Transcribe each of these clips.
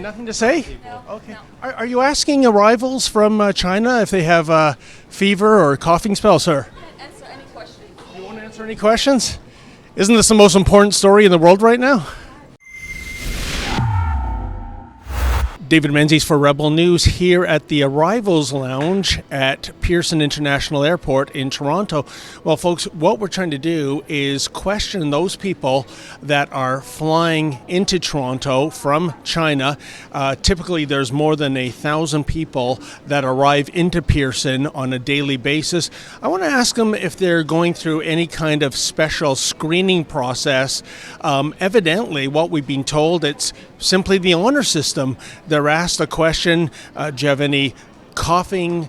Nothing to say? No. Okay. No. Are you asking arrivals from China if they have a fever or coughing spell, sir? Answer any questions. You want to answer any questions? Isn't this the most important story in the world right now? David Menzies for Rebel News here at the Arrivals Lounge at Pearson International Airport in Toronto. Well, folks, what we're trying to do is question those people that are flying into Toronto from China. Typically, there's more than 1,000 people that arrive into Pearson on a daily basis. I want to ask them if they're going through any kind of special screening process. Evidently, what we've been told, it's simply the honor system. They're asked a question, do you have any coughing,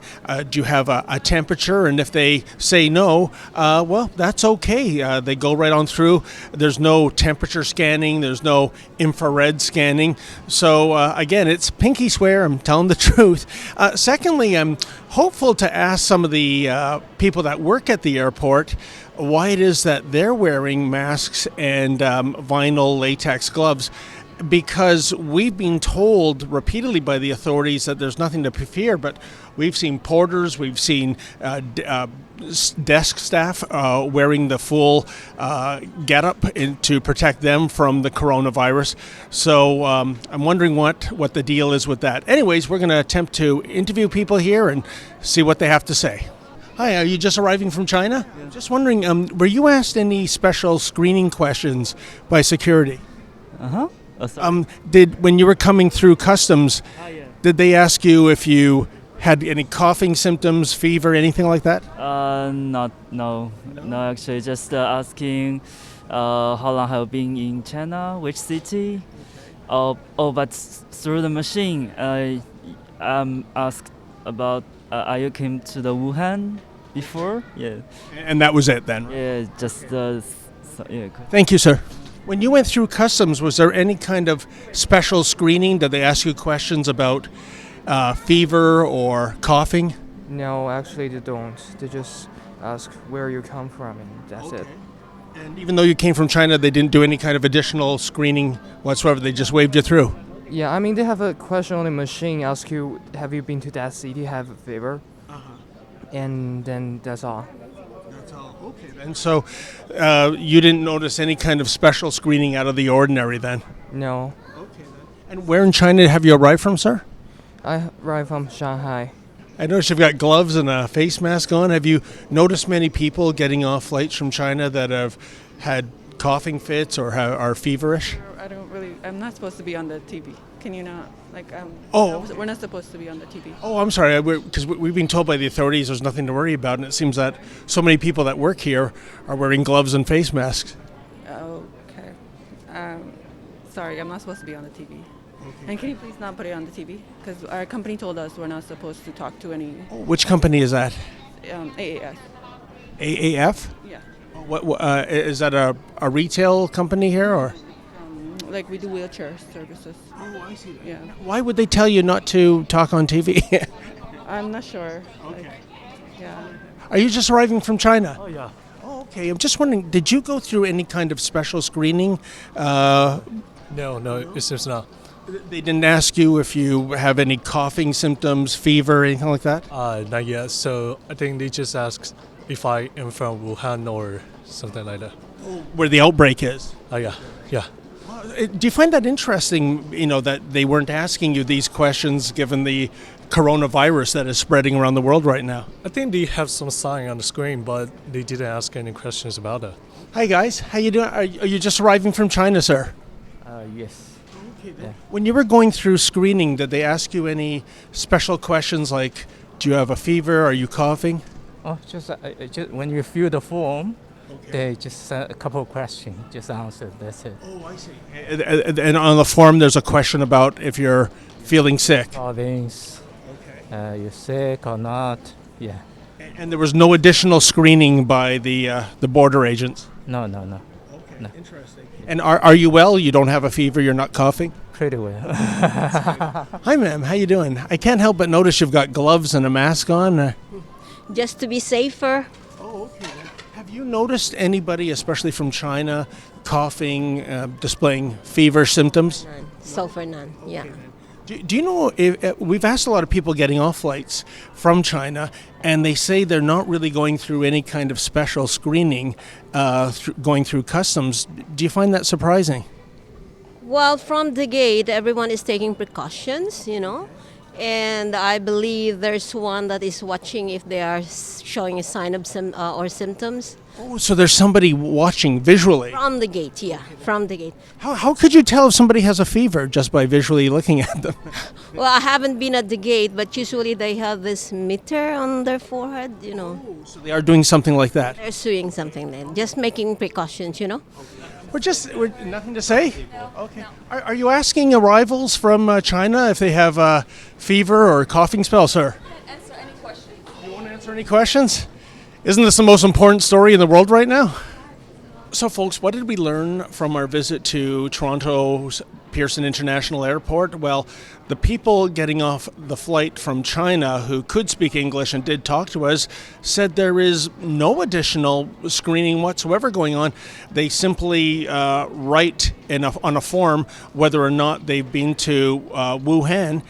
do you have a temperature, and if they say no, well, that's okay. They go right on through. There's no temperature scanning, there's no infrared scanning. So again, it's pinky swear, I'm telling the truth. Secondly, I'm hopeful to ask some of the people that work at the airport why it is that they're wearing masks and vinyl latex gloves, because we've been told repeatedly by the authorities that there's nothing to fear, but we've seen porters, we've seen desk staff wearing the full getup to protect them from the coronavirus. So I'm wondering what the deal is with that. Anyways, we're going to attempt to interview people here and see what they have to say. Hi, are you just arriving from China? Yeah. Just wondering, were you asked any special screening questions by security? Uh-huh. When you were coming through customs, did they ask you if you had any coughing symptoms, fever, anything like that? No, actually, just asking how long have you been in China, which city? But through the machine, I'm asked about, are you came to the Wuhan before? Yeah. And that was it then? Yeah, just, yeah. Thank you, sir. When you went through customs, was there any kind of special screening? Did they ask you questions about fever or coughing? No, actually they don't. They just ask where you come from, and that's it. And even though you came from China, they didn't do any kind of additional screening whatsoever? They just waved you through? Yeah, I mean, they have a question on the machine, ask you, have you been to that city, have a fever? And then that's all. Okay, then. So you didn't notice any kind of special screening out of the ordinary then? No. Okay, then. And where in China have you arrived from, sir? I arrived from Shanghai. I noticed you've got gloves and a face mask on. Have you noticed many people getting off flights from China that have had coughing fits or are feverish? I'm not supposed to be on the TV. Can you not? We're not supposed to be on the TV. Oh, I'm sorry, because we've been told by the authorities there's nothing to worry about, and it seems that so many people that work here are wearing gloves and face masks. Okay. Sorry, I'm not supposed to be on the TV. Okay. And can you please not put it on the TV? Because our company told us we're not supposed to talk to any... Which company is that? AAF. AAF? Yeah. What is that a retail company here, or? We do wheelchair services. Oh, I see. Yeah. Why would they tell you not to talk on TV? I'm not sure. Okay. Yeah. Are you just arriving from China? Oh, yeah. Oh, okay. I'm just wondering, did you go through any kind of special screening? No, it seems not. They didn't ask you if you have any coughing symptoms, fever, anything like that? Not yet. So I think they just asked if I am from Wuhan or something like that. Where the outbreak is? Yeah. Do you find that interesting, that they weren't asking you these questions given the coronavirus that is spreading around the world right now? I think they have some sign on the screen, but they didn't ask any questions about it. Hi, guys. How you doing? Are you just arriving from China, sir? Yes. Okay, then. Yeah. When you were going through screening, did they ask you any special questions like, do you have a fever? Are you coughing? Oh, just when you fill the form, okay, they just send a couple of questions, just answer, that's it. Oh, I see. And on the form, there's a question about if you're feeling sick. Province, you're sick or not, yeah. And there was no additional screening by the border agents? No. Okay, no. Interesting. And are you well? You don't have a fever? You're not coughing? Pretty well. Hi, ma'am. How you doing? I can't help but notice you've got gloves and a mask on. Just to be safer. Oh, okay. you noticed anybody, especially from China, coughing, displaying fever symptoms? None. So far, none. Yeah. Do you know, if, we've asked a lot of people getting off flights from China, and they say they're not really going through any kind of special screening going through customs. Do you find that surprising? Well, from the gate, everyone is taking precautions, and I believe there's one that is watching if they are showing a sign of or symptoms. Oh, so there's somebody watching visually. From the gate, yeah, from the gate. How could you tell if somebody has a fever just by visually looking at them? Well, I haven't been at the gate, but usually they have this meter on their forehead, So they are doing something like that. They're doing something then, just making precautions, We're nothing to say? Okay. Are you asking arrivals from China if they have a fever or coughing spell, sir? Answer any questions. You won't answer any questions? Isn't this the most important story in the world right now? So, folks, what did we learn from our visit to Toronto's Pearson International Airport? Well, the people getting off the flight from China who could speak English and did talk to us said there is no additional screening whatsoever going on. They simply write on a form whether or not they've been to Wuhan.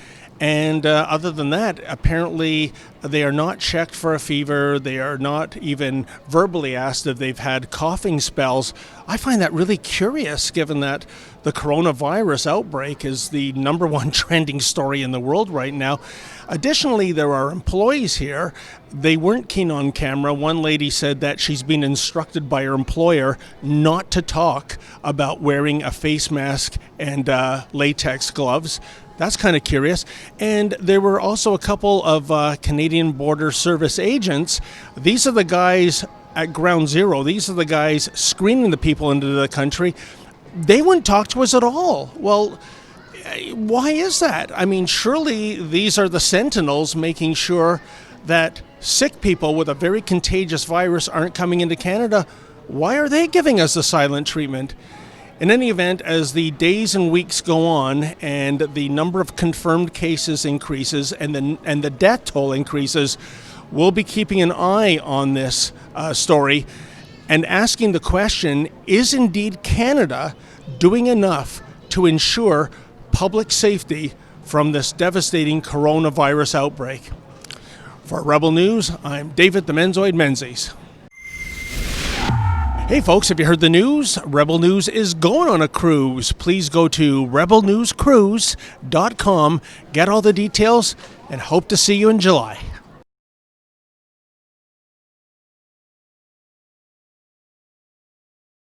And other than that, apparently they are not checked for a fever. They are not even verbally asked if they've had coughing spells. I find that really curious, given that the coronavirus outbreak is the number one trending story in the world right now. Additionally, there are employees here. They weren't keen on camera. One lady said that she's been instructed by her employer not to talk about wearing a face mask and latex gloves. That's kind of curious. And there were also a couple of Canadian Border Service agents. These are the guys at ground zero. These are the guys screening the people into the country. They wouldn't talk to us at all. Well, why is that? I mean, surely these are the sentinels making sure that sick people with a very contagious virus aren't coming into Canada. Why are they giving us the silent treatment? In any event, as the days and weeks go on and the number of confirmed cases increases and the death toll increases, we'll be keeping an eye on this story and asking the question, is indeed Canada doing enough to ensure public safety from this devastating coronavirus outbreak? For Rebel News, I'm David the Menzoid Menzies. Hey folks, have you heard the news? Rebel News is going on a cruise. Please go to rebelnewscruise.com, get all the details, and hope to see you in July.